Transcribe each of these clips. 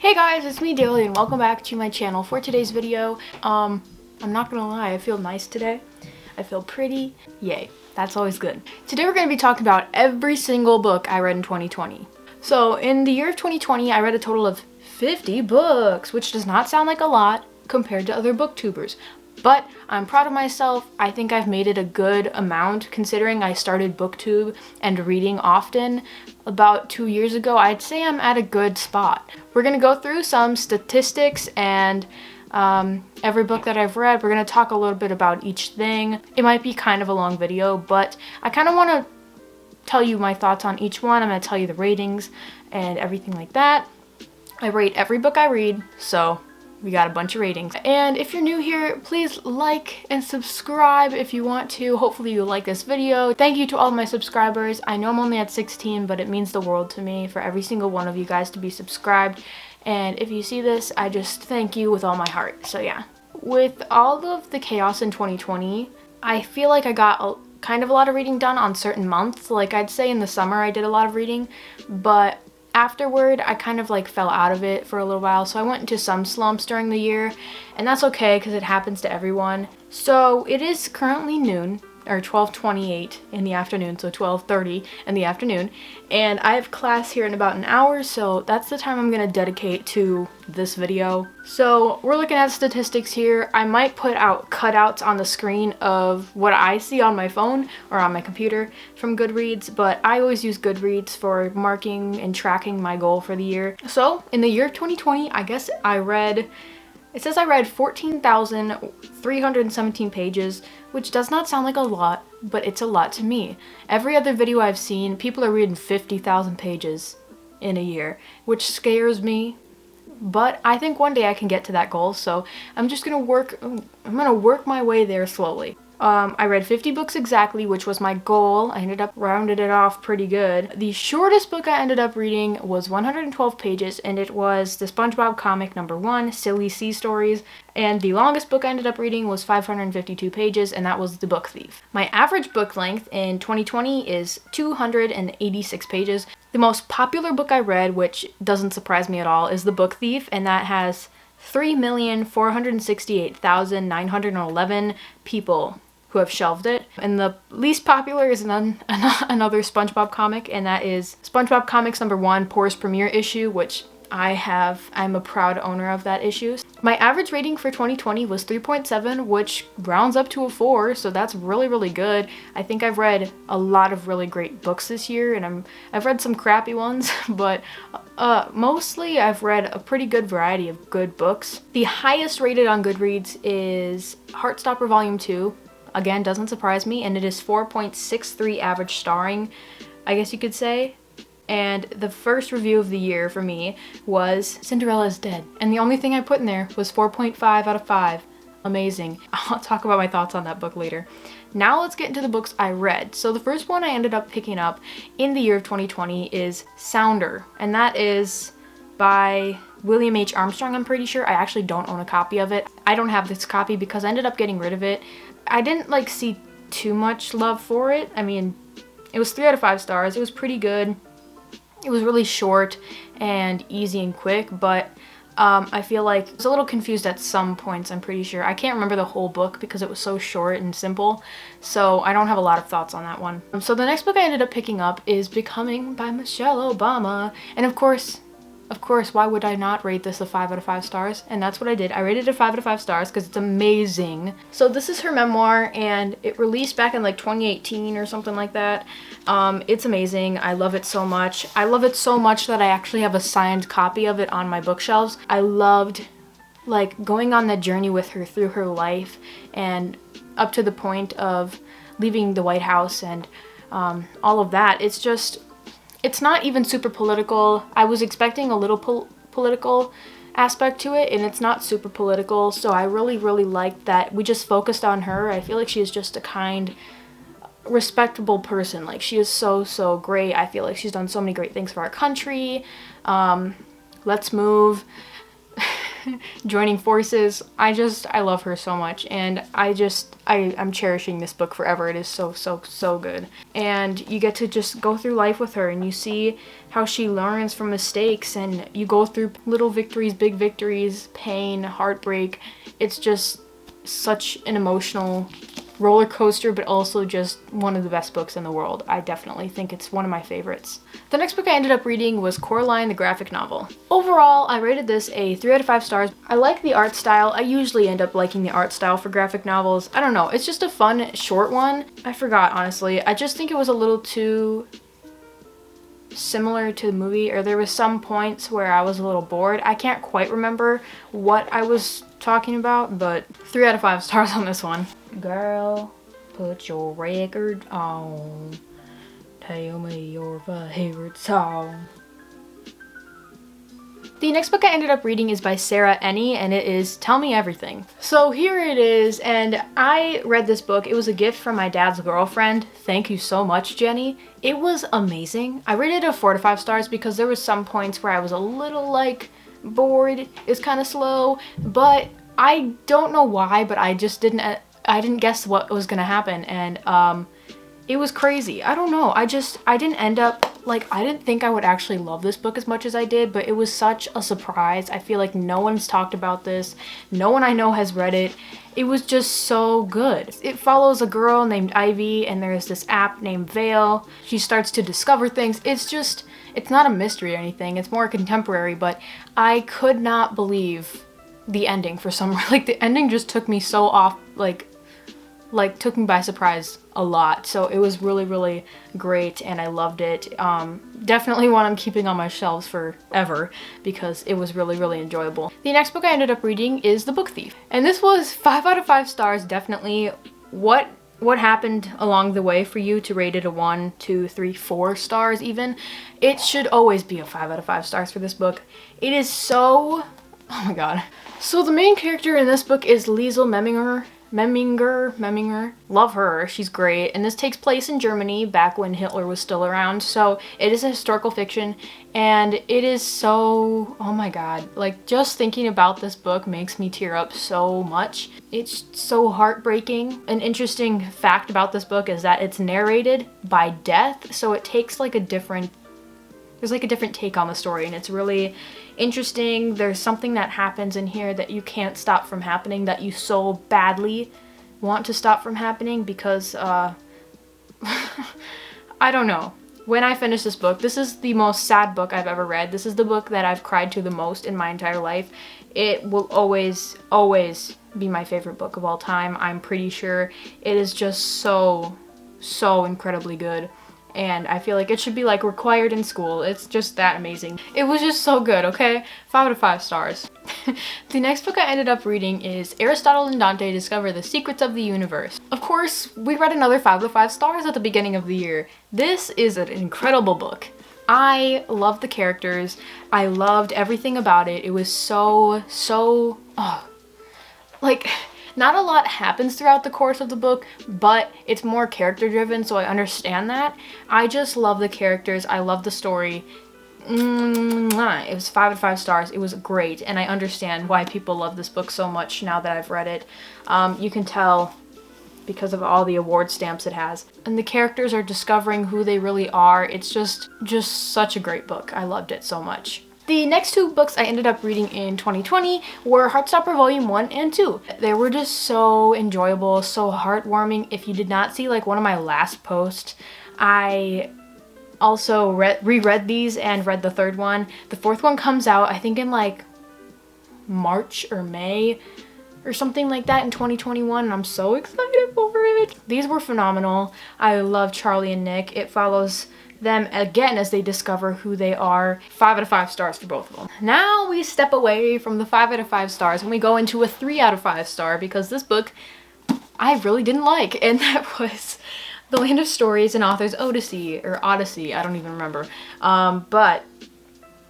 Hey guys, it's me Daily and welcome back to my channel. For today's video, I'm not gonna lie, I feel nice today. I feel pretty. Yay, that's always good. Today we're gonna be talking about every single book I read in 2020. So in the year of 2020, I read a total of 50 books, which does not sound like a lot compared to other booktubers. But I'm proud of myself. I think I've made it a good amount considering I started booktube and reading often about 2 years ago. I'd say I'm at a good spot. We're gonna go through some statistics and every book that I've read. We're gonna talk a little bit about each thing. It might be kind of a long video, but I kind of want to tell you my thoughts on each one. I'm gonna tell you the ratings and everything like that. I rate every book I read, so we got a bunch of ratings. And if you're new here, please like and subscribe if you want to. Hopefully you like this video. Thank you to all of my subscribers. I know I'm only at 16, but it means the world to me for every single one of you guys to be subscribed. And if you see this, I just thank you with all my heart. So yeah. With all of the chaos in 2020, I feel like I got kind of a lot of reading done on certain months. Like I'd say in the summer I did a lot of reading, but afterward I kind of like fell out of it for a little while, so I went into some slumps during the year, and that's okay because it happens to everyone. So it is currently noon, or 12:28 in the afternoon, so 12:30 in the afternoon, and I have class here in about an hour, so that's the time I'm gonna dedicate to this video. So we're looking at statistics here. I might put out cutouts on the screen of what I see on my phone or on my computer from Goodreads, but I always use Goodreads for marking and tracking my goal for the year. So in the year of 2020, I guess it says I read 14,317 pages, which does not sound like a lot, but it's a lot to me. Every other video I've seen, people are reading 50,000 pages in a year, which scares me. But I think one day I can get to that goal, so I'm gonna work my way there slowly. I read 50 books exactly, which was my goal. I ended up rounded it off pretty good. The shortest book I ended up reading was 112 pages, and it was the SpongeBob comic #1, Silly Sea Stories. And the longest book I ended up reading was 552 pages, and that was The Book Thief. My average book length in 2020 is 286 pages. The most popular book I read, which doesn't surprise me at all, is The Book Thief, and that has 3,468,911 people who have shelved it. And the least popular is another SpongeBob comic, and that is SpongeBob Comics #1, Poor's premiere issue, which I'm a proud owner of that issue. My average rating for 2020 was 3.7, which rounds up to a 4, so that's really, really good. I think I've read a lot of really great books this year, and I've read some crappy ones, but mostly I've read a pretty good variety of good books. The highest rated on Goodreads is Heartstopper Volume 2. Again, doesn't surprise me, and it is 4.63 average starring, I guess you could say. And the first review of the year for me was Cinderella is Dead. And the only thing I put in there was 4.5 out of 5. Amazing. I'll talk about my thoughts on that book later. Now let's get into the books I read. So the first one I ended up picking up in the year of 2020 is Sounder. And that is by William H. Armstrong, I'm pretty sure. I actually don't own a copy of it. I don't have this copy because I ended up getting rid of it. I didn't see too much love for it. I mean, it was 3 out of 5 stars. It was pretty good. It was really short and easy and quick, but I feel like I was a little confused at some points, I'm pretty sure. I can't remember the whole book because it was so short and simple, so I don't have a lot of thoughts on that one. So the next book I ended up picking up is Becoming by Michelle Obama, and of course, why would I not rate this a 5 out of 5 stars? And that's what I did. I rated it 5 out of 5 stars because it's amazing. So this is her memoir, and it released back in 2018 or something like that. It's amazing. I love it so much. I love it so much that I actually have a signed copy of it on my bookshelves. I loved going on that journey with her through her life and up to the point of leaving the White House and all of that. It's not even super political. I was expecting a little political aspect to it, and it's not super political, so I really, really liked that we just focused on her. I feel like she is just a kind, respectable person. She is so, so great. I feel like she's done so many great things for our country. Let's Move. joining forces. I love her so much, and I'm cherishing this book forever. It is so good. And you get to just go through life with her, and you see how she learns from mistakes, and you go through little victories, big victories, pain, heartbreak. It's just such an emotional roller coaster, but also just one of the best books in the world. I definitely think it's one of my favorites. The next book I ended up reading was Coraline, the graphic novel. Overall, I rated this a 3 out of 5 stars. I like the art style. I usually end up liking the art style for graphic novels. I don't know, it's just a fun, short one. I forgot, honestly. I just think it was a little too similar to the movie, or there was some points where I was a little bored. I can't quite remember what I was talking about, but 3 out of 5 stars on this one. Girl, put your record on. Tell me your favorite song. The next book I ended up reading is by Sarah Enni, and it is Tell Me Everything. So here it is, and I read this book. It was a gift from my dad's girlfriend. Thank you so much, Jenny. It was amazing. I rated it a 4 to 5 stars because there was some points where I was a little bored. It was kind of slow, but I don't know why, but I didn't guess what was gonna happen, and it was crazy. I don't know. I didn't end up, I didn't think I would actually love this book as much as I did, but it was such a surprise. I feel like no one's talked about this. No one I know has read it. It was just so good. It follows a girl named Ivy, and there's this app named Veil. She starts to discover things. It's not a mystery or anything. It's more contemporary, but I could not believe the ending for some reason. The ending just took me so off, took me by surprise a lot. So it was really, really great, and I loved it. Definitely one I'm keeping on my shelves forever because it was really, really enjoyable. The next book I ended up reading is The Book Thief, and this was 5 out of 5 stars. Definitely what happened along the way for you to rate it a 1, 2, 3, 4 stars even. It should always be a 5 out of 5 stars for this book. It is so, oh my god. So the main character in this book is Liesl Memminger. Love her, she's great. And this takes place in Germany back when Hitler was still around. So it is a historical fiction, and it is so, oh my god. Just thinking about this book makes me tear up so much. It's so heartbreaking. An interesting fact about this book is that it's narrated by death. So it takes there's a different take on the story, and it's really interesting. There's something that happens in here that you can't stop from happening, that you so badly want to stop from happening because, I don't know. When I finish this book, this is the most sad book I've ever read. This is the book that I've cried to the most in my entire life. It will always, always be my favorite book of all time. I'm pretty sure. It is just so incredibly good. And I feel like it should be required in school. It's just that amazing. It was just so good, okay? 5 out of 5 stars. The next book I ended up reading is Aristotle and Dante Discover the Secrets of the Universe. Of course, we read another 5 out of 5 stars at the beginning of the year. This is an incredible book. I loved the characters. I loved everything about it. It was not a lot happens throughout the course of the book, but it's more character driven, so I understand that. I just love the characters. I love the story. It was 5 out of 5 stars. It was great, and I understand why people love this book so much now that I've read it. You can tell because of all the award stamps it has. And the characters are discovering who they really are. It's just such a great book. I loved it so much. The next 2 books I ended up reading in 2020 were Heartstopper Volume 1 and 2. They were just so enjoyable, so heartwarming. If you did not see one of my last posts, I also reread these and read the 3rd one. The 4th one comes out, I think, in March or May or something like that in 2021, and I'm so excited for it. These were phenomenal. I love Charlie and Nick. It follows them again as they discover who they are. 5 out of 5 stars for both of them. Now we step away from the 5 out of 5 stars and we go into a 3 out of 5 star because this book I really didn't like, and that was The Land of Stories, an Author's Odyssey, or Odyssey, I don't even remember. But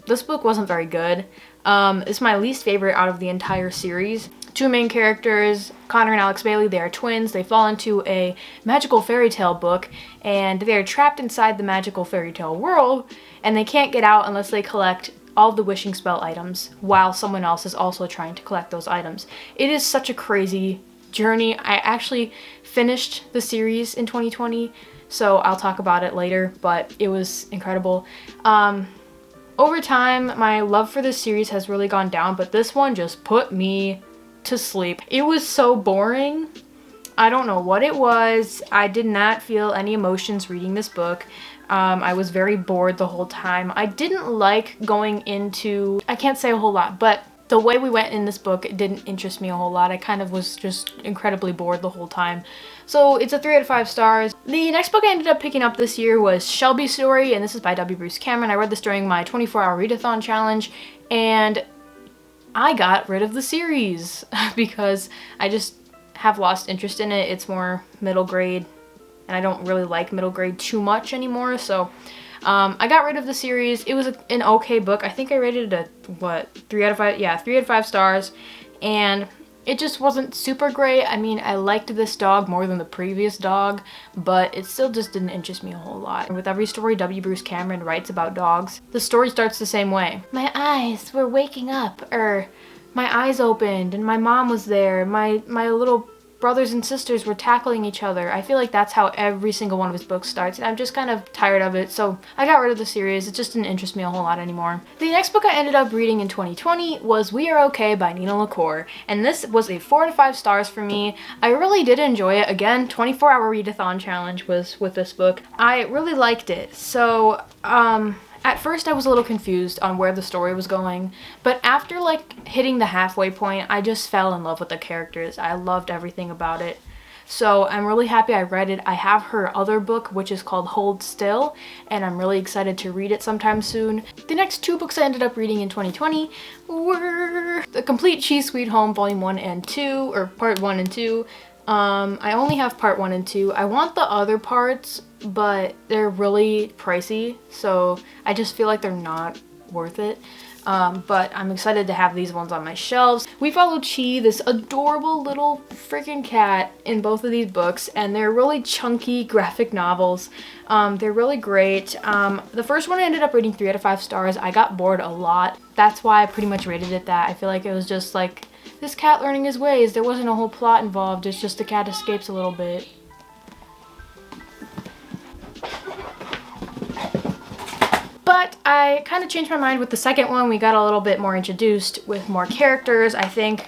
this book wasn't very good. It's my least favorite out of the entire series. 2 main characters, Connor and Alex Bailey, they are twins. They fall into a magical fairy tale book, and they're trapped inside the magical fairy tale world, and they can't get out unless they collect all the wishing spell items while someone else is also trying to collect those items. It is such a crazy journey. I actually finished the series in 2020, so I'll talk about it later, but it was incredible. Over time, my love for this series has really gone down, but this one just put me to sleep. It was so boring. I don't know what it was. I did not feel any emotions reading this book. I was very bored the whole time. I didn't like going into, I can't say a whole lot, but the way we went in this book, it didn't interest me a whole lot. I kind of was just incredibly bored the whole time. So it's a 3 out of 5 stars. The next book I ended up picking up this year was Shelby's Story, and this is by W. Bruce Cameron. I read this during my 24-hour readathon challenge, and I got rid of the series because I just have lost interest in it. It's more middle grade, and I don't really like middle grade too much anymore, so I got rid of the series. It was an okay book. I think I rated it a, 3 out of 5? Yeah, 3 out of 5 stars, and it just wasn't super great. I mean, I liked this dog more than the previous dog, but it still just didn't interest me a whole lot. With every story W. Bruce Cameron writes about dogs, the story starts the same way. My eyes were waking up, or my eyes opened and my mom was there. My little brothers and sisters were tackling each other. I feel like that's how every single one of his books starts, and I'm just kind of tired of it, so I got rid of the series. It just didn't interest me a whole lot anymore. The next book I ended up reading in 2020 was We Are Okay by Nina LaCour, and this was a 4 out of 5 stars for me. I really did enjoy it. Again, 24-hour readathon challenge was with this book. I really liked it. So, at first I was a little confused on where the story was going, but after like hitting the halfway point, I just fell in love with the characters. I loved everything about it. So I'm really happy I read it. I have her other book, which is called Hold Still, and I'm really excited to read it sometime soon. The next 2 books I ended up reading in 2020 were The Complete Cheese Sweet Home Volume 1 and 2, or Part 1 and 2. I only have Part 1 and 2. I want the other parts, but they're really pricey, so I just feel like they're not worth it. But I'm excited to have these ones on my shelves. We follow Chi, this adorable little freaking cat, in both of these books, and they're really chunky graphic novels. They're really great. The first one I ended up rating 3 out of 5 stars. I got bored a lot. That's why I pretty much rated it that. I feel like it was just like this cat learning his ways. There wasn't a whole plot involved. It's just the cat escapes a little bit. But I kind of changed my mind with the second one. We got a little bit more introduced with more characters, I think.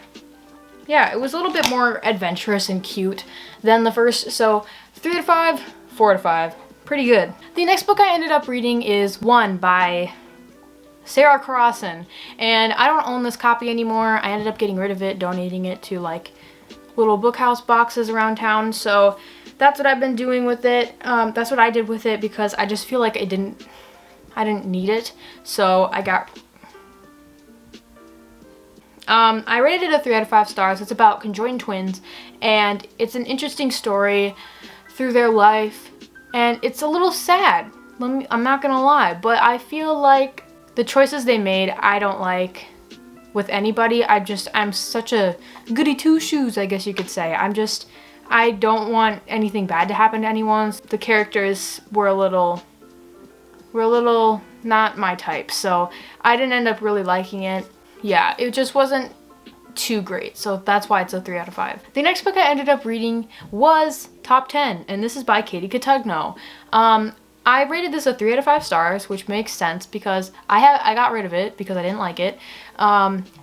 Yeah, it was a little bit more adventurous and cute than the first. So 3 out of 5, 4 out of 5. Pretty good. The next book I ended up reading is One by Sarah Carrasson, and I don't own this copy anymore. I ended up getting rid of it, donating it to like little bookhouse boxes around town. So that's what I've been doing with it. That's what I did with it because I just feel like I didn't need it, so I got I rated it a 3 out of 5 stars. It's about conjoined twins, and it's an interesting story through their life, and it's a little sad. I'm not gonna lie, but I feel like the choices they made I don't like with anybody. I'm such a goody two-shoes, I guess you could say. I don't want anything bad to happen to anyone. The characters were a little not my type, so I didn't end up really liking it. Yeah, it just wasn't too great, so that's why it's a 3 out of 5. The next book I ended up reading was Top 10, and this is by Katie Cotugno. I rated this a 3 out of 5 stars, which makes sense because I got rid of it because I didn't like it.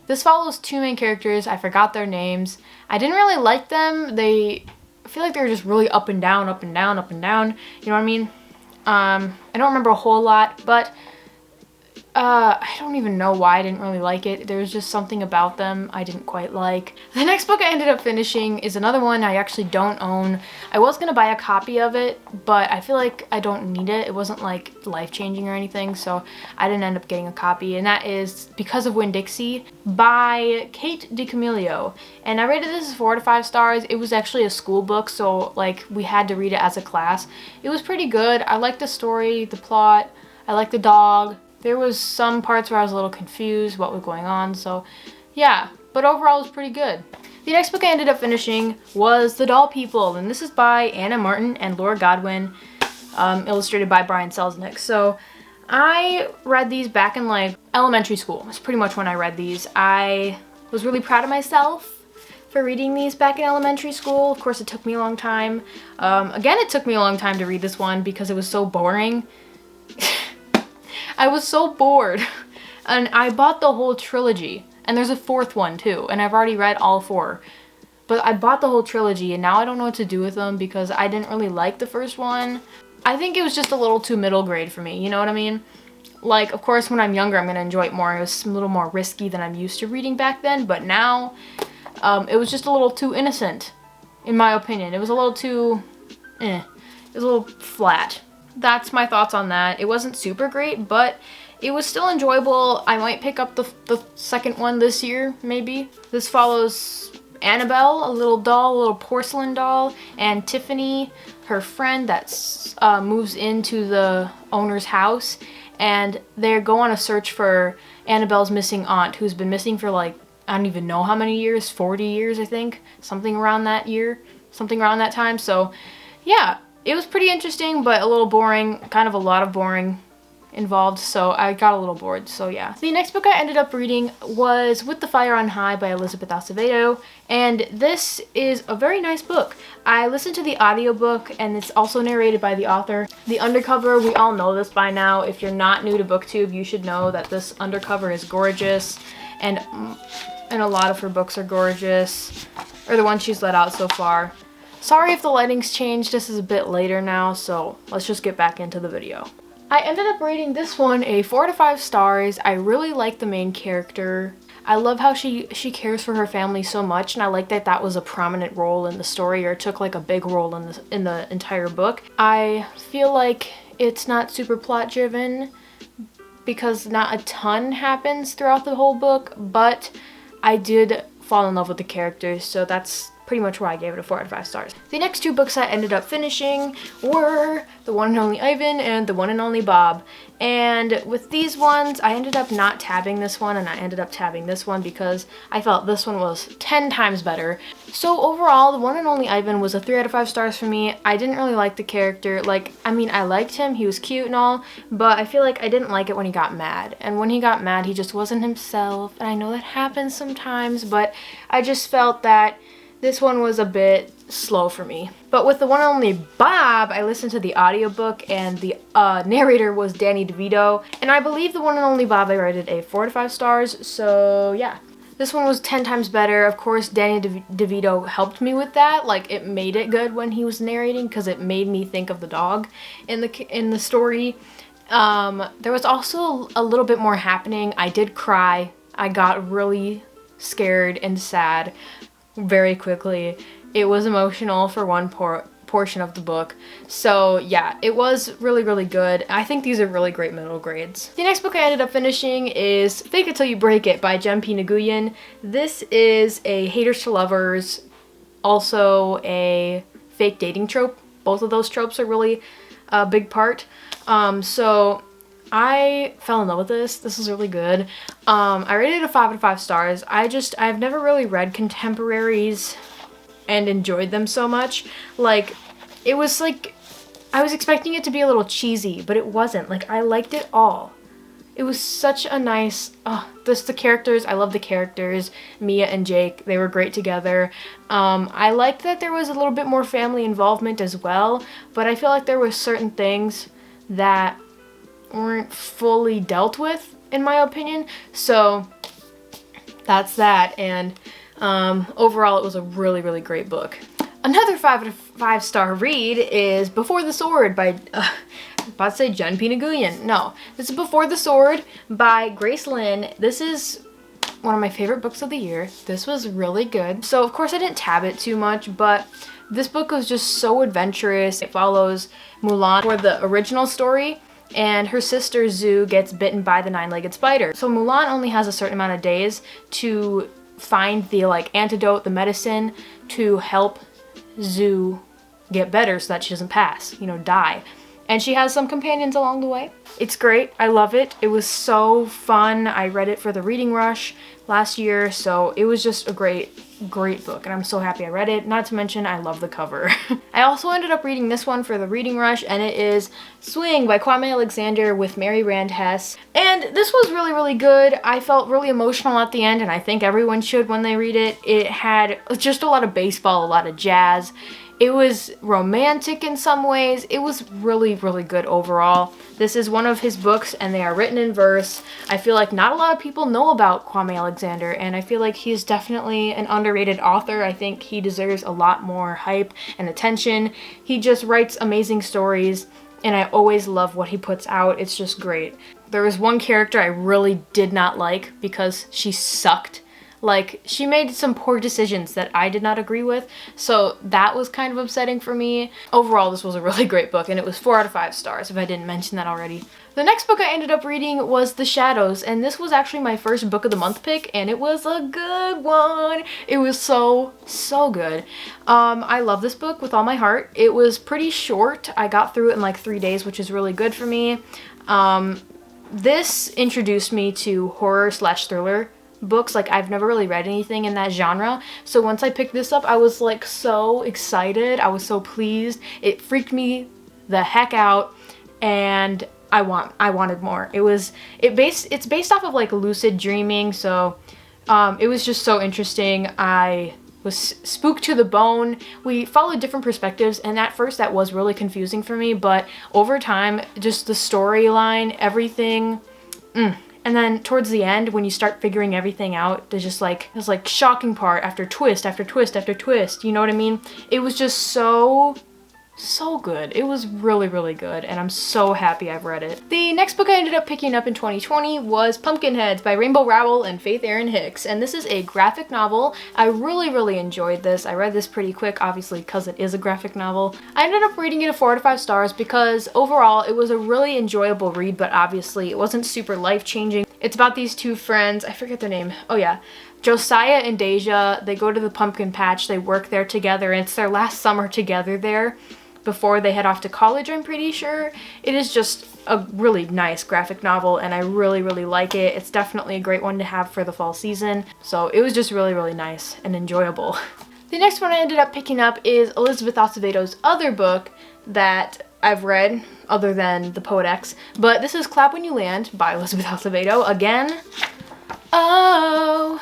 This follows 2 main characters. I forgot their names. I didn't really like them. I feel like they were just really up and down, up and down, up and down. You know what I mean? I don't remember a whole lot, but I don't even know why I didn't really like it. There was just something about them I didn't quite like. The next book I ended up finishing is another one I actually don't own. I was gonna buy a copy of it, but I feel like I don't need it. It wasn't like life-changing or anything, so I didn't end up getting a copy, and that is Because of Winn-Dixie by Kate DiCamillo. And I rated this as 4 out of 5 stars. It was actually a school book, so like we had to read it as a class. It was pretty good. I liked the story, the plot. I liked the dog. There was some parts where I was a little confused what was going on, so yeah, but overall it was pretty good. The next book I ended up finishing was The Doll People, and this is by Anna Martin and Laura Godwin, illustrated by Brian Selznick. So I read these back in like elementary school. That's pretty much when I read these. I was really proud of myself for reading these back in elementary school. Of course, it took me a long time. Again, it took me a long time to read this one because it was so boring. I was so bored. And I bought the whole trilogy. And there's a fourth one too. And I've already read all 4. But I bought the whole trilogy and now I don't know what to do with them because I didn't really like the first one. I think it was just a little too middle grade for me, you know what I mean? Like, of course, when I'm younger, I'm going to enjoy it more. It was a little more risky than I'm used to reading back then. But now, it was just a little too innocent, in my opinion. It was a little too, It was a little flat. That's my thoughts on that. It wasn't super great, but it was still enjoyable. I might pick up the second one this year, maybe. This follows Annabelle, a little doll, a little porcelain doll, and Tiffany, her friend that moves into the owner's house, and they go on a search for Annabelle's missing aunt, who's been missing for like, I don't even know how many years, 40 years I think, something around that time. So yeah, it was pretty interesting, but a little boring, kind of a lot of boring involved, so I got a little bored. So yeah, the next book I ended up reading was With the Fire on High by Elizabeth Acevedo, and this is a very nice book. I listened to the audiobook and it's also narrated by the author. The undercover, we all know this by now. If you're not new to BookTube, you should know that this undercover is gorgeous, and a lot of her books are gorgeous, or the ones she's let out so far. Sorry if the lighting's changed, this is a bit later now, so let's just get back into the video. I ended up rating this one a 4 to 5 stars. I really like the main character. I love how she cares for her family so much, and I like that that was a prominent role in the story, or took like a big role in the entire book. I feel like it's not super plot driven because not a ton happens throughout the whole book, but I did fall in love with the characters, so that's pretty much why I gave it a 4 out of 5 stars. The next 2 books I ended up finishing were The One and Only Ivan and The One and Only Bob. And with these ones, I ended up not tabbing this one, and I ended up tabbing this one because I felt this one was 10 times better. So overall, The One and Only Ivan was a 3 out of 5 stars for me. I didn't really like the character. Like, I mean, I liked him, he was cute and all, but I feel like I didn't like it when he got mad. And when he got mad, he just wasn't himself. And I know that happens sometimes, but I just felt that this one was a bit slow for me. But with The One and Only Bob, I listened to the audiobook, and the narrator was Danny DeVito. And I believe The One and Only Bob I rated a 4 to 5 stars, so yeah. This one was 10 times better. Of course, Danny DeVito helped me with that. Like, it made it good when he was narrating because it made me think of the dog in the story. There was also a little bit more happening. I did cry. I got really scared and sad very quickly. It was emotional for one portion of the book. So yeah, it was really, really good. I think these are really great middle grades. The next book I ended up finishing is Fake It Till You Break It by Jen P. Nguyen. This is a haters to lovers, also a fake dating trope. Both of those tropes are really a big part. So I fell in love with this. This is really good. I rated it a 5 out of 5 stars. I've never really read contemporaries and enjoyed them so much. Like, it was like, I was expecting it to be a little cheesy, but it wasn't. Like, I liked it all. It was such a nice, the characters, I love the characters. Mia and Jake, they were great together. I liked that there was a little bit more family involvement as well, but I feel like there were certain things that weren't fully dealt with, in my opinion. So that's that, and overall it was a really, really great book. Another 5 out of 5 star read is Before the Sword by I was about to say Jen P. Nguyen. No, this is Before the Sword by Grace Lin. This is one of my favorite books of the year. This was really good. So of course I didn't tab it too much, but this book was just so adventurous. It follows Mulan for the original story, and her sister Zhu gets bitten by the 9-legged spider. So Mulan only has a certain amount of days to find the antidote, the medicine, to help Zhu get better so that she doesn't pass, die. and she has some companions along the way. It's great. I love it. It was so fun. I read it for the Reading Rush last year, so it was just a great book, and I'm so happy I read it. Not to mention, I love the cover. I also ended up reading this one for the Reading Rush, and it is Swing by Kwame Alexander with Mary Rand Hess. And this was really, really good. I felt really emotional at the end, and I think everyone should when they read it. It had just a lot of baseball, a lot of jazz. It was romantic in some ways. It was really, really good overall. This is one of his books, and they are written in verse. I feel like not a lot of people know about Kwame Alexander, and I feel like he's definitely an underrated author. I think he deserves a lot more hype and attention. He just writes amazing stories, and I always love what he puts out. It's just great. There was one character I really did not like because she sucked. Like, she made some poor decisions that I did not agree with, so that was kind of upsetting for me. Overall, this was a really great book, and it was 4 out of 5 stars, if I didn't mention that already. The next book I ended up reading was The Shadows, and this was actually my first book of the month pick, and it was a good one. It was so, so good. I love this book with all my heart. It was pretty short. I got through it in like 3 days, which is really good for me. This introduced me to horror/thriller books. Like, I've never really read anything in that genre, so once I picked this up, I was like so excited. I was so pleased. It freaked me the heck out, and I wanted more. It's based off of like lucid dreaming, so it was just so interesting. I was spooked to the bone. We followed different perspectives, and at first that was really confusing for me, but over time, just the storyline, everything, And then towards the end, when you start figuring everything out, there's like shocking part after twist after twist after twist. You know what I mean? It was just so good. It was really, really good, and I'm so happy I've read it. The next book I ended up picking up in 2020 was Pumpkinheads by Rainbow Rowell and Faith Erin Hicks, and this is a graphic novel. I really, really enjoyed this. I read this pretty quick, obviously, because it is a graphic novel. I ended up rating it a 4 out of 5 stars because overall it was a really enjoyable read, but obviously it wasn't super life-changing. It's about these two friends, I forget their name. Oh yeah. Josiah and Deja. They go to the pumpkin patch, they work there together, and it's their last summer together there before they head off to college, I'm pretty sure. It is just a really nice graphic novel, and I really, really like it. It's definitely a great one to have for the fall season, so it was just really, really nice and enjoyable. The next one I ended up picking up is Elizabeth Acevedo's other book that I've read, other than The Poet X, but this is Clap When You Land by Elizabeth Acevedo again. Oh,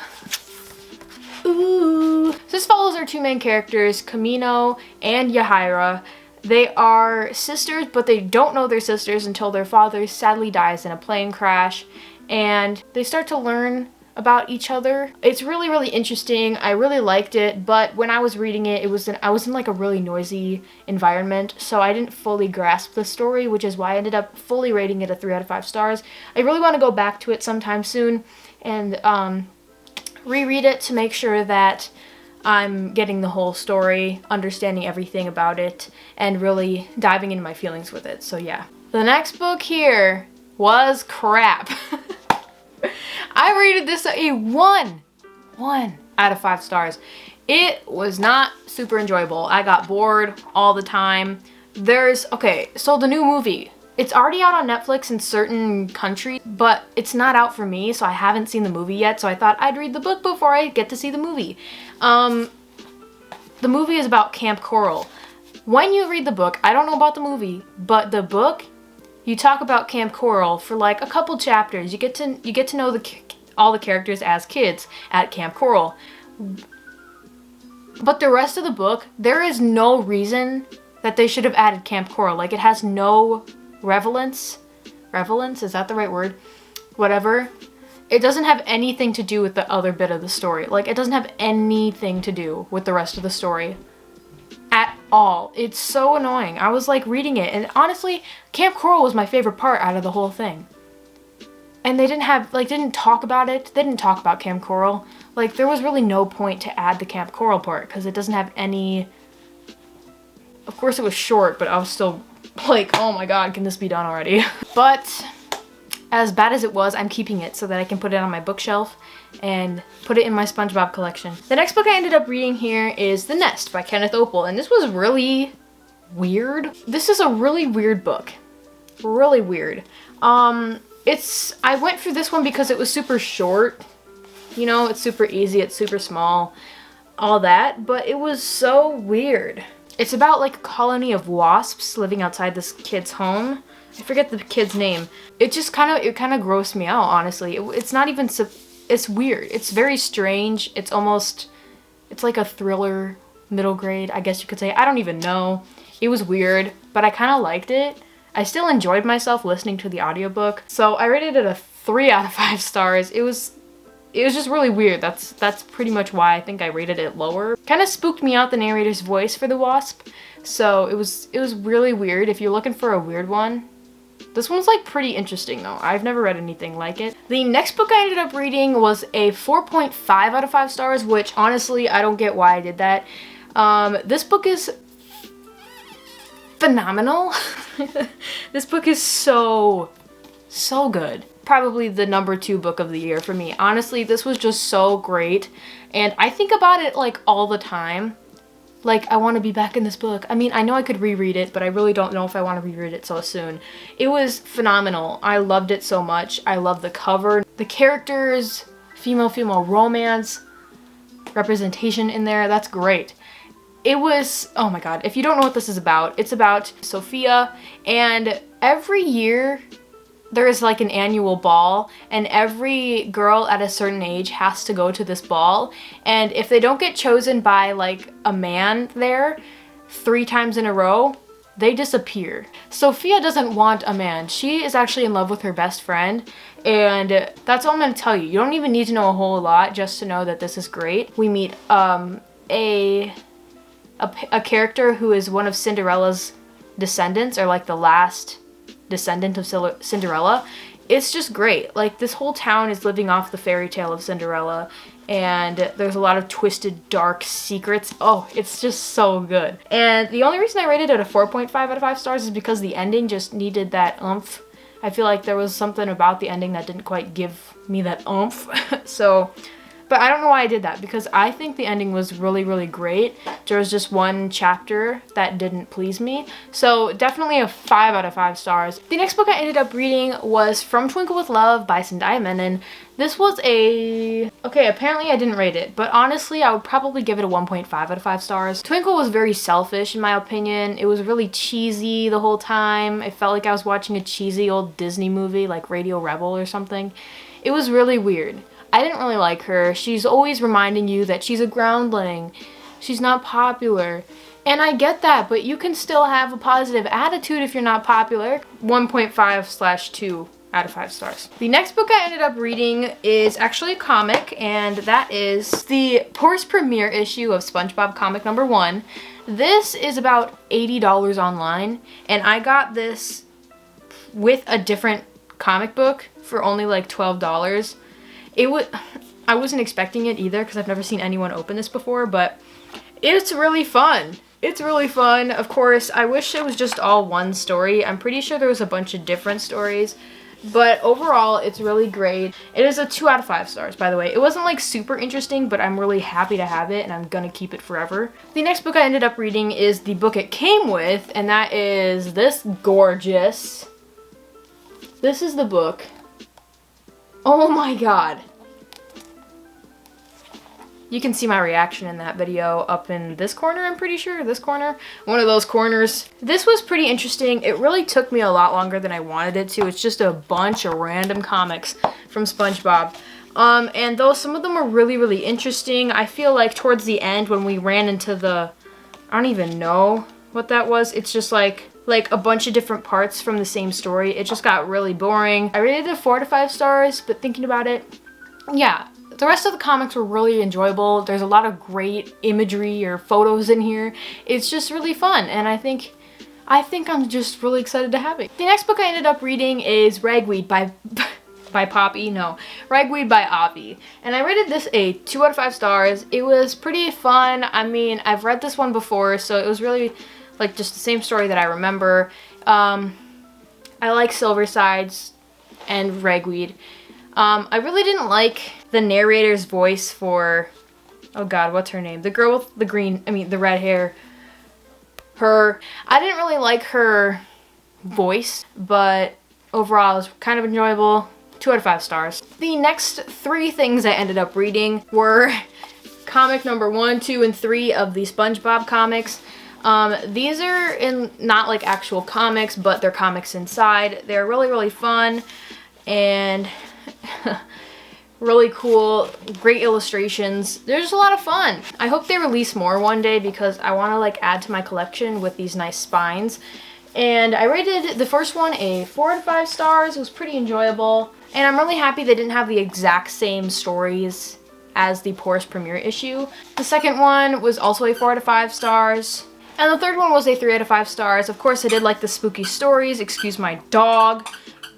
ooh. So this follows our two main characters, Camino and Yahaira. They are sisters, but they don't know they're sisters until their father sadly dies in a plane crash, and they start to learn about each other. It's really, really interesting. I really liked it, but when I was reading it, I was in like a really noisy environment, so I didn't fully grasp the story, which is why I ended up fully rating it a 3 out of 5 stars. I really want to go back to it sometime soon and reread it to make sure that I'm getting the whole story, understanding everything about it, and really diving into my feelings with it. So yeah. The next book here was crap. I rated this a 1 out of 5 stars. It was not super enjoyable. I got bored all the time. Okay, so the new movie, it's already out on Netflix in certain countries, but it's not out for me, so I haven't seen the movie yet, so I thought I'd read the book before I get to see the movie. The movie is about Camp Coral. When you read the book, I don't know about the movie, but the book, you talk about Camp Coral for like a couple chapters. You get to know all the characters as kids at Camp Coral. But the rest of the book, there is no reason that they should have added Camp Coral. Like, it has no relevance. Relevance? Is that the right word? Whatever. It doesn't have anything to do with the other bit of the story. Like, it doesn't have anything to do with the rest of the story at all. It's so annoying. I was like reading it, and honestly, Camp Coral was my favorite part out of the whole thing. And they didn't talk about it. They didn't talk about Camp Coral. Like, there was really no point to add the Camp Coral part, because it doesn't have any... Of course it was short, but I was still like, oh my god, can this be done already? But as bad as it was, I'm keeping it so that I can put it on my bookshelf and put it in my SpongeBob collection. The next book I ended up reading here is The Nest by Kenneth Oppel, and this was really, weird. This is a really weird book. Really weird. I went through this one because it was super short. You know, it's super easy, it's super small, all that, but it was so weird. It's about like a colony of wasps living outside this kid's home. I forget the kid's name. It kind of grossed me out, honestly. It's not even, it's weird. It's very strange. It's like a thriller, middle grade, I guess you could say. I don't even know. It was weird, but I kind of liked it. I still enjoyed myself listening to the audiobook. So I rated it a 3 out of 5 stars. It was just really weird. That's pretty much why I think I rated it lower. Kind of spooked me out, the narrator's voice for the wasp. So it was really weird. If you're looking for a weird one, this one's like pretty interesting though. I've never read anything like it. The next book I ended up reading was a 4.5 out of 5 stars, which honestly, I don't get why I did that. This book is phenomenal. This book is so good. Probably the #2 book of the year for me. Honestly, this was just so great. And I think about it like all the time. Like, I want to be back in this book. I mean, I know I could reread it, but I really don't know if I want to reread it so soon. It was phenomenal. I loved it so much. I love the cover, the characters, female romance, representation in there. That's great. It was, oh my god, if you don't know what this is about, it's about Sophia, and every year there is like an annual ball, and every girl at a certain age has to go to this ball, and if they don't get chosen by like a man there 3 times in a row, they disappear. Sophia doesn't want a man. She is actually in love with her best friend, and that's all I'm gonna tell you. You don't even need to know a whole lot just to know that this is great. We meet a character who is one of Cinderella's descendants, or like the last descendant of Cinderella. It's just great. Like, this whole town is living off the fairy tale of Cinderella, and there's a lot of twisted, dark secrets. Oh, it's just so good. And the only reason I rated it a 4.5 out of 5 stars is because the ending just needed that oomph. I feel like there was something about the ending that didn't quite give me that oomph. So, but I don't know why I did that, because I think the ending was really, really great. There was just one chapter that didn't please me. So definitely a 5 out of 5 stars. The next book I ended up reading was From Twinkle with Love by Zendaya Menon. This was okay, apparently I didn't rate it, but honestly, I would probably give it a 1.5 out of 5 stars. Twinkle was very selfish, in my opinion. It was really cheesy the whole time. It felt like I was watching a cheesy old Disney movie, like Radio Rebel or something. It was really weird. I didn't really like her. She's always reminding you that she's a groundling. She's not popular. And I get that, but you can still have a positive attitude if you're not popular. 1.5/2 out of 5 stars. The next book I ended up reading is actually a comic, and that is the Porce premiere issue of SpongeBob comic #1. This is about $80 online, and I got this with a different comic book for only like $12. I wasn't expecting it either, because I've never seen anyone open this before, but it's really fun. It's really fun. Of course, I wish it was just all one story. I'm pretty sure there was a bunch of different stories, but overall, it's really great. It is a 2 out of 5 stars, by the way. It wasn't like super interesting, but I'm really happy to have it, and I'm gonna keep it forever. The next book I ended up reading is the book it came with, and that is this gorgeous. This is the book. Oh my god. You can see my reaction in that video up in this corner, I'm pretty sure. This corner. One of those corners. This was pretty interesting. It really took me a lot longer than I wanted it to. It's just a bunch of random comics from SpongeBob. And though some of them were really, really interesting, I feel like towards the end when we ran into the... I don't even know what that was. It's just like a bunch of different parts from the same story. It just got really boring. I rated it 4 out of 5 stars, but thinking about it, yeah. The rest of the comics were really enjoyable. There's a lot of great imagery or photos in here. It's just really fun, and I think I'm just really excited to have it. The next book I ended up reading is Ragweed by Poppy. No, Ragweed by Avi. And I rated this a 2 out of 5 stars. It was pretty fun. I mean, I've read this one before, so it was really like just the same story that I remember. I like Silversides and Ragweed. I really didn't like the narrator's voice for, oh god, what's her name? The girl with the red hair. I didn't really like her voice, but overall it was kind of enjoyable. 2 out of 5 stars. The next 3 things I ended up reading were comic number 1, 2, and 3 of the SpongeBob comics. These are in not like actual comics, but they're comics inside. They're really, really fun and really cool, great illustrations. They're just a lot of fun. I hope they release more one day because I want to like add to my collection with these nice spines. And I rated the first one a 4 out of 5 stars. It was pretty enjoyable. And I'm really happy they didn't have the exact same stories as the Porus premiere issue. The second one was also a 4 out of 5 stars. And the third one was a 3 out of 5 stars. Of course, I did like the spooky stories, excuse my dog.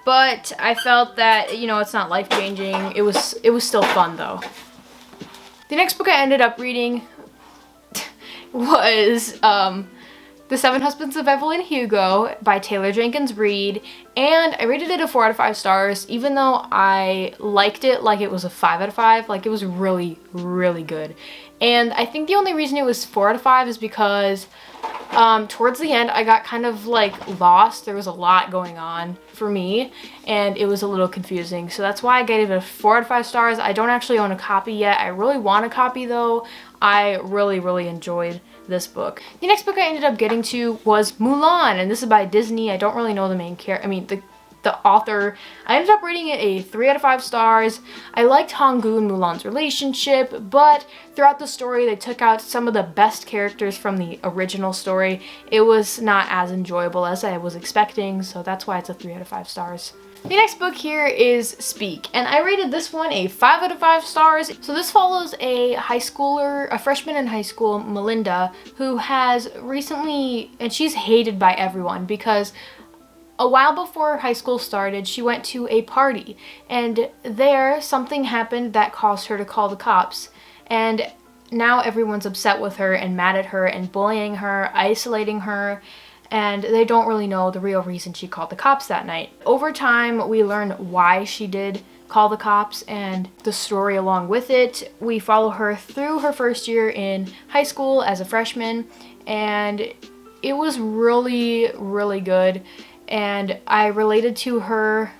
But I felt that, you know, it's not life-changing. It was still fun, though. The next book I ended up reading was The 7 Husbands of Evelyn Hugo by Taylor Jenkins Reid, and I rated it a 4 out of 5 stars, even though I liked it like it was a 5 out of 5. Like, it was really, really good. And I think the only reason it was 4 out of 5 is because towards the end I got kind of like lost. There was a lot going on for me and it was a little confusing, so that's why I gave it a 4 out of 5 stars. I don't actually own a copy yet. I really want a copy though. I really, really enjoyed this book. The next book I ended up getting to was Mulan, and this is by Disney. I don't really know the main character. I mean, the author. I ended up rating it a 3 out of 5 stars. I liked Honggu and Mulan's relationship, but throughout the story they took out some of the best characters from the original story. It was not as enjoyable as I was expecting, so that's why it's a 3 out of 5 stars. The next book here is Speak, and I rated this one a 5 out of 5 stars. So this follows a high schooler, a freshman in high school, Melinda, who has recently, and she's hated by everyone because a while before high school started, she went to a party, and there something happened that caused her to call the cops. And now everyone's upset with her and mad at her and bullying her, isolating her, and they don't really know the real reason she called the cops that night. Over time, we learn why she did call the cops and the story along with it. We follow her through her first year in high school as a freshman, and it was really, really good. And I related to her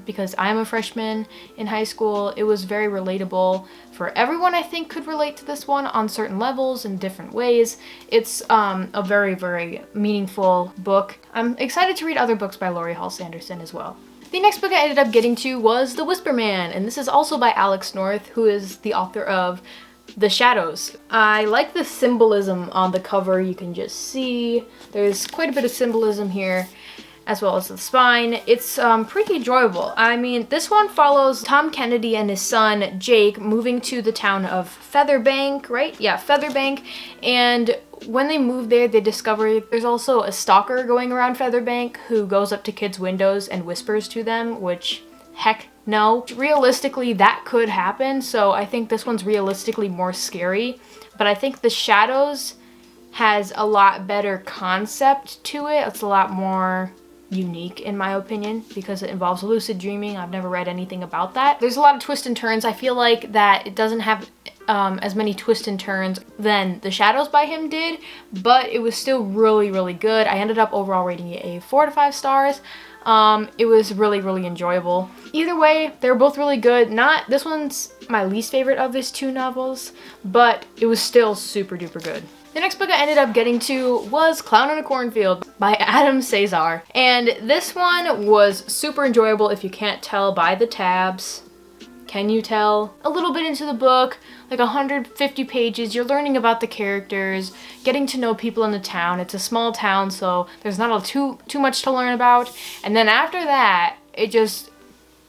because I'm a freshman in high school. It was very relatable for everyone. I think could relate to this one on certain levels in different ways. It's a very, very meaningful book. I'm excited to read other books by Laurie Hall Sanderson as well. The next book I ended up getting to was The Whisper Man, and this is also by Alex North, who is the author of The Shadows. I like the symbolism on the cover. You can just see there's quite a bit of symbolism here, as well as the spine. It's pretty enjoyable. I mean, this one follows Tom Kennedy and his son Jake moving to the town of Featherbank, right? Yeah, Featherbank. And when they move there, they discover there's also a stalker going around Featherbank who goes up to kids' windows and whispers to them, which, heck no. Realistically, that could happen, so I think this one's realistically more scary. But I think The Shadows has a lot better concept to it. It's a lot more unique in my opinion because it involves lucid dreaming. I've never read anything about that. There's a lot of twists and turns. I feel like that it doesn't have as many twists and turns than The Shadows by him did, but it was still really, really good. I ended up overall rating it a 4 out of 5 stars. It was really, really enjoyable. Either way, they're both really good. This one's my least favorite of these 2 novels, but it was still super duper good. The next book I ended up getting to was Clown in a Cornfield by Adam Cesar. And this one was super enjoyable if you can't tell by the tabs. Can you tell? A little bit into the book, like 150 pages, you're learning about the characters, getting to know people in the town. It's a small town, so there's not too much to learn about. And then after that, it just,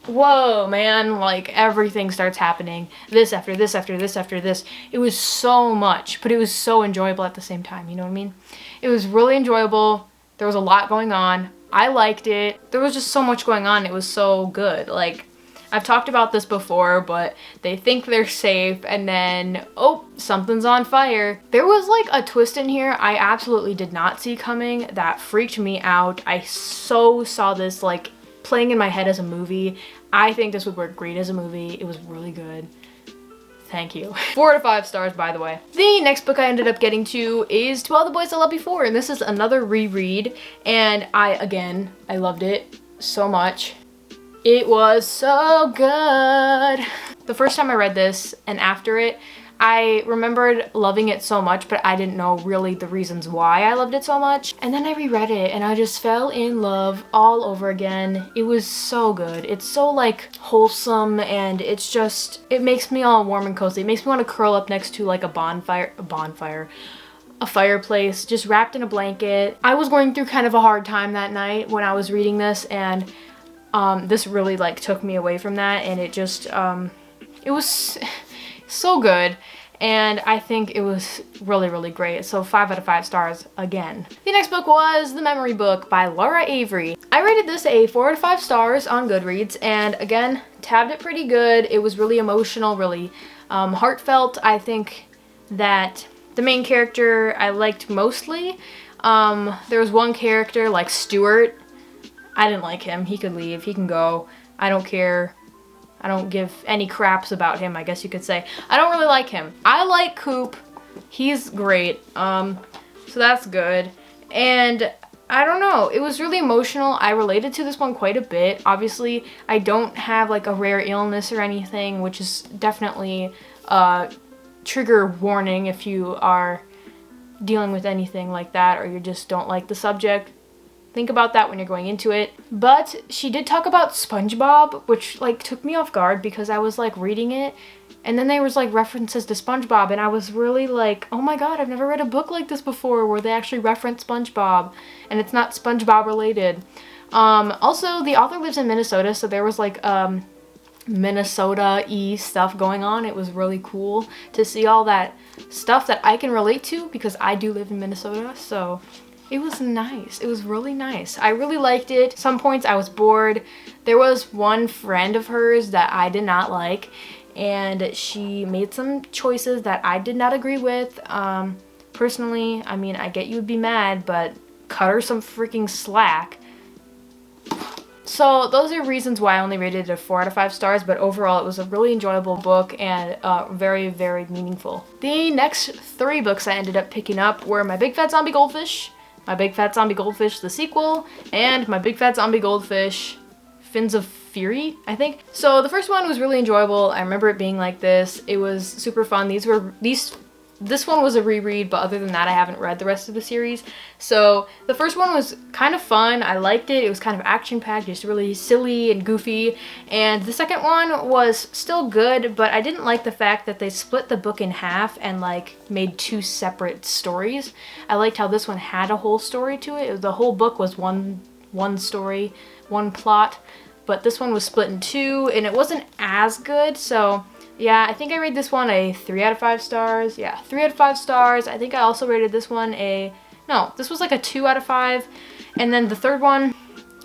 whoa, man, like everything starts happening. This after this after this after this. It was so much, but it was so enjoyable at the same time, you know what I mean? It was really enjoyable. There was a lot going on. I liked it. There was just so much going on. It was so good. Like, I've talked about this before, but they think they're safe and then, oh, something's on fire. There was like a twist in here I absolutely did not see coming that freaked me out. I so saw this like playing in my head as a movie. I think this would work great as a movie. It was really good. Thank you. 4 out of 5 stars, by the way. The next book I ended up getting to is To All the Boys I Loved Before, and this is another reread, and I loved it so much. It was so good. The first time I read this and after it, I remembered loving it so much, but I didn't know really the reasons why I loved it so much. And then I reread it and I just fell in love all over again. It was so good. It's so like wholesome, and it's just, it makes me all warm and cozy. It makes me want to curl up next to like a fireplace, just wrapped in a blanket. I was going through kind of a hard time that night when I was reading this, and this really like took me away from that, and it just, it was so good, and I think it was really, really great. So 5 out of 5 stars again. The next book was The Memory Book by Laura Avery. I rated this a 4 out of 5 stars on Goodreads, and again, tabbed it pretty good. It was really emotional, really heartfelt. I think that the main character I liked mostly. There was one character like Stuart. I didn't like him. He could leave. He can go. I don't care. I don't give any craps about him, I guess you could say. I don't really like him. I like Coop. He's great. So that's good. And I don't know. It was really emotional. I related to this one quite a bit. Obviously, I don't have like a rare illness or anything, which is definitely a trigger warning if you are dealing with anything like that, or you just don't like the subject. Think about that when you're going into it. But she did talk about SpongeBob, which like took me off guard because I was like reading it, and then there was like references to SpongeBob, and I was really like, oh my god, I've never read a book like this before where they actually reference SpongeBob, and it's not SpongeBob related. Also, the author lives in Minnesota, so there was like Minnesota-y stuff going on. It was really cool to see all that stuff that I can relate to because I do live in Minnesota, so it was nice. It was really nice. I really liked it. Some points I was bored. There was one friend of hers that I did not like, and she made some choices that I did not agree with. Personally, I mean, I get you would be mad, but cut her some freaking slack. So those are reasons why I only rated it a 4 out of 5 stars, but overall it was a really enjoyable book and very, very meaningful. The next 3 books I ended up picking up were My Big Fat Zombie Goldfish, My Big Fat Zombie Goldfish, the sequel, and My Big Fat Zombie Goldfish, Fins of Fury, I think. So the first one was really enjoyable. I remember it being like this. It was super fun. This one was a reread, but other than that, I haven't read the rest of the series. So the first one was kind of fun. I liked it. It was kind of action-packed, just really silly and goofy. And the second one was still good, but I didn't like the fact that they split the book in half and like made 2 separate stories. I liked how this one had a whole story to it. The whole book was one story, one plot, but this one was split in 2, and it wasn't as good. So yeah, I think I rated this one a 3 out of 5 stars. Yeah, 3 out of 5 stars. I think I also rated this one this was like a 2 out of 5. And then the third one,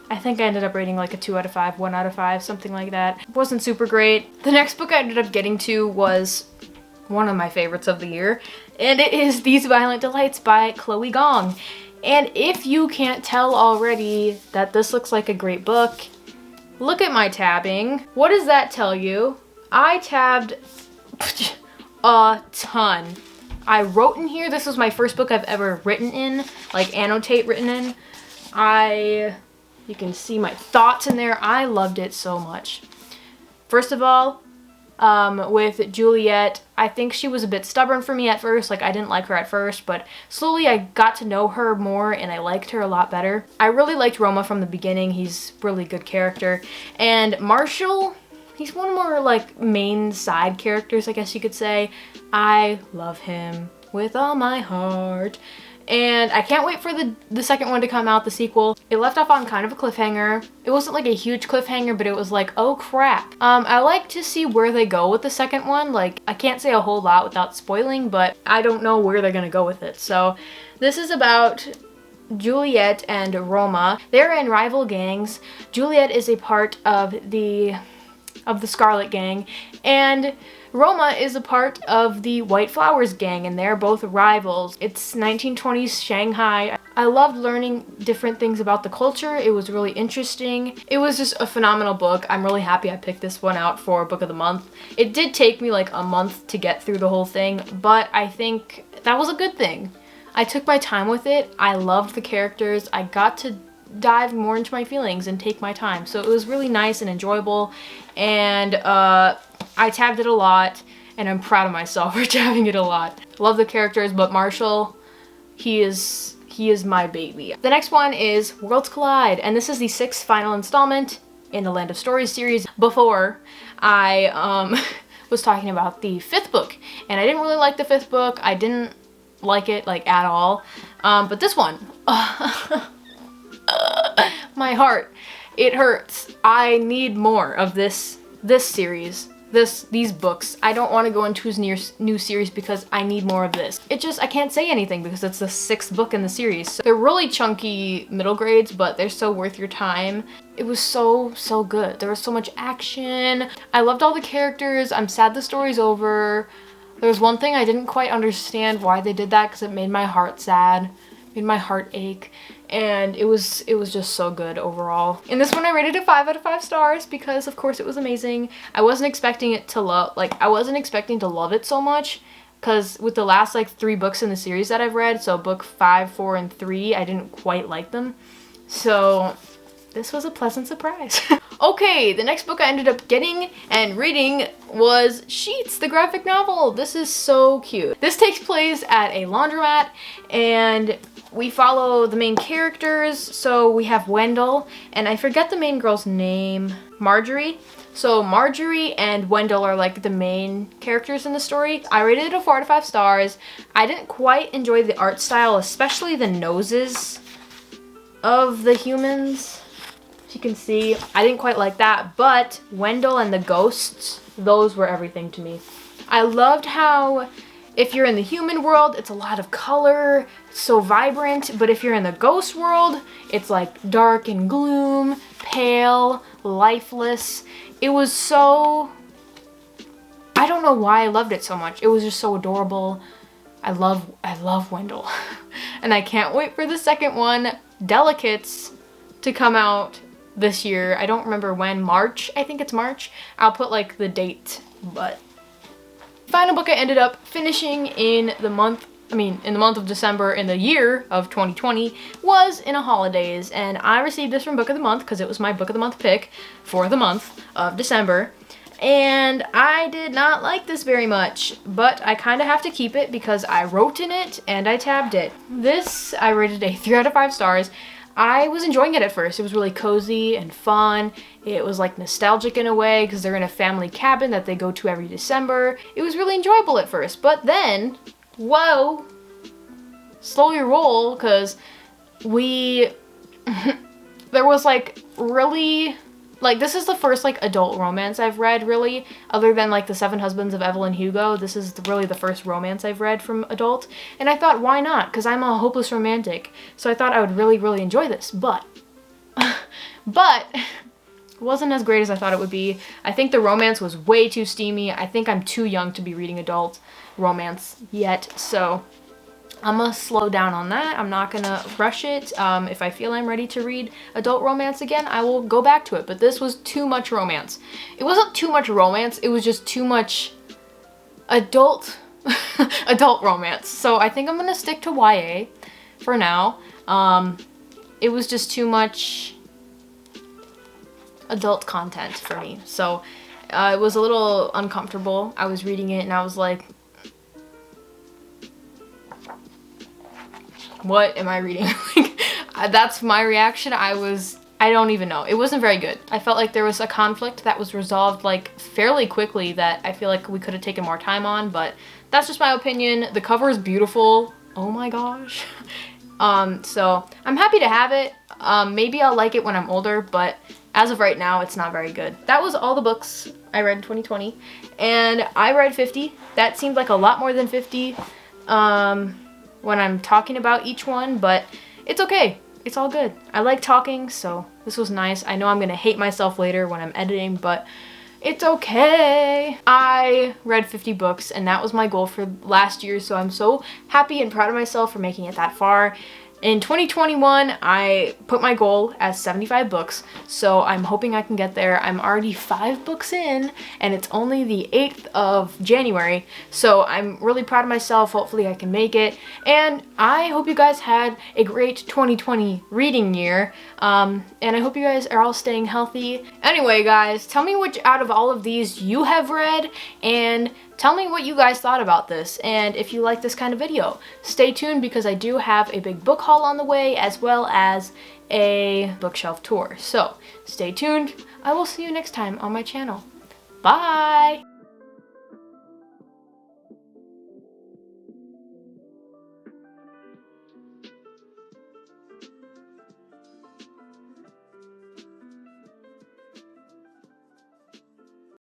I think I ended up rating like a 2 out of 5, 1 out of 5, something like that. It wasn't super great. The next book I ended up getting to was one of my favorites of the year, and it is These Violent Delights by Chloe Gong. And if you can't tell already that this looks like a great book, look at my tabbing. What does that tell you? I tabbed a ton. I wrote in here, this was my first book I've ever written in, like annotate written in. You can see my thoughts in there. I loved it so much. First of all, with Juliet, I think she was a bit stubborn for me at first. Like, I didn't like her at first, but slowly I got to know her more and I liked her a lot better. I really liked Roma from the beginning. He's a really good character. And Marshall, he's one more like main side characters, I guess you could say. I love him with all my heart. And I can't wait for the second one to come out, the sequel. It left off on kind of a cliffhanger. It wasn't like a huge cliffhanger, but it was like, oh crap. I like to see where they go with the second one. Like, I can't say a whole lot without spoiling, but I don't know where they're gonna go with it. So this is about Juliet and Roma. They're in rival gangs. Juliet is a part of the Scarlet Gang, and Roma is a part of the White Flowers Gang, and they're both rivals. It's 1920s Shanghai. I loved learning different things about the culture. It was really interesting. It was just a phenomenal book. I'm really happy I picked this one out for Book of the Month. It did take me like a month to get through the whole thing, but I think that was a good thing. I took my time with it. I loved the characters. I got to dive more into my feelings and take my time. So it was really nice and enjoyable, and I tabbed it a lot, and I'm proud of myself for tabbing it a lot. Love the characters, but Marshall, he is my baby. The next one is Worlds Collide, and this is the 6th final installment in the Land of Stories series. Before, I was talking about the 5th book, and I didn't really like the 5th book. I didn't like it like at all, but this one, my heart, it hurts. I need more of this series. These books. I don't want to go into his new series because I need more of this. I can't say anything because it's the 6th book in the series. So they're really chunky middle grades, but they're so worth your time. It was so good. There was so much action. I loved all the characters. I'm sad the story's over. There was one thing I didn't quite understand why they did that, because it made my heart sad, made my heart ache. And it was just so good overall. In this one, I rated it 5 out of 5 stars because, of course, it was amazing. I wasn't expecting it to love it so much, because with the last like 3 books in the series that I've read, so book 5, 4, and 3, I didn't quite like them. So this was a pleasant surprise. Okay, the next book I ended up getting and reading was Sheets, the graphic novel. This is so cute. This takes place at a laundromat, and we follow the main characters. So we have Wendell, and I forget the main girl's name, Marjorie. So Marjorie and Wendell are like the main characters in the story. I rated it a 4 out of 5 stars. I didn't quite enjoy the art style, especially the noses of the humans. As you can see, I didn't quite like that, but Wendell and the ghosts, those were everything to me. I loved how if you're in the human world, it's a lot of color, it's so vibrant, but if you're in the ghost world, it's like dark and gloom, pale, lifeless. It was so, I don't know why I loved it so much. It was just so adorable. I love Wendell. And I can't wait for the second one, Delicates, to come out this year. I don't remember when. March, I think it's March. I'll put like the date, but final book I ended up finishing in the month of December in the year of 2020 was In a Holidays, and I received this from Book of the Month because it was my Book of the Month pick for the month of December. And I did not like this very much, but I kind of have to keep it because I wrote in it and I tabbed it. This, I rated a 3 out of 5 stars. I was enjoying it at first. It was really cozy and fun. It was like nostalgic in a way because they're in a family cabin that they go to every December. It was really enjoyable at first, but then, whoa, slow your roll, because there was like really, like this is the first like adult romance I've read really, other than like The Seven Husbands of Evelyn Hugo. This is really the first romance I've read from adult, and I thought, why not? Because I'm a hopeless romantic, so I thought I would really enjoy this, but it wasn't as great as I thought it would be. I think the romance was way too steamy. I think I'm too young to be reading adult romance yet, so I'm gonna slow down on that. I'm not gonna rush it. If I feel I'm ready to read adult romance again, I will go back to it. But this was too much romance. It wasn't too much romance, it was just too much adult romance. So I think I'm gonna stick to YA for now. It was just too much adult content for me. So it was a little uncomfortable. I was reading it and I was like, what am I reading? That's my reaction. I don't even know. It wasn't very good. I felt like there was a conflict that was resolved like fairly quickly that I feel like we could have taken more time on, but that's just my opinion. The cover is beautiful. Oh my gosh. So I'm happy to have it. Maybe I'll like it when I'm older, but as of right now, it's not very good. That was all the books I read in 2020, and I read 50. That seemed like a lot more than 50. When I'm talking about each one, but it's okay. It's all good. I like talking, so this was nice. I know I'm gonna hate myself later when I'm editing, but it's okay. I read 50 books, and that was my goal for last year, so I'm so happy and proud of myself for making it that far. In 2021, I put my goal as 75 books, so I'm hoping I can get there. I'm already 5 books in, and it's only the 8th of January, so I'm really proud of myself. Hopefully I can make it, and I hope you guys had a great 2020 reading year, and I hope you guys are all staying healthy. Anyway, guys, tell me which out of all of these you have read, and tell me what you guys thought about this, and if you like this kind of video. Stay tuned because I do have a big book haul on the way, as well as a bookshelf tour. So stay tuned. I will see you next time on my channel. Bye!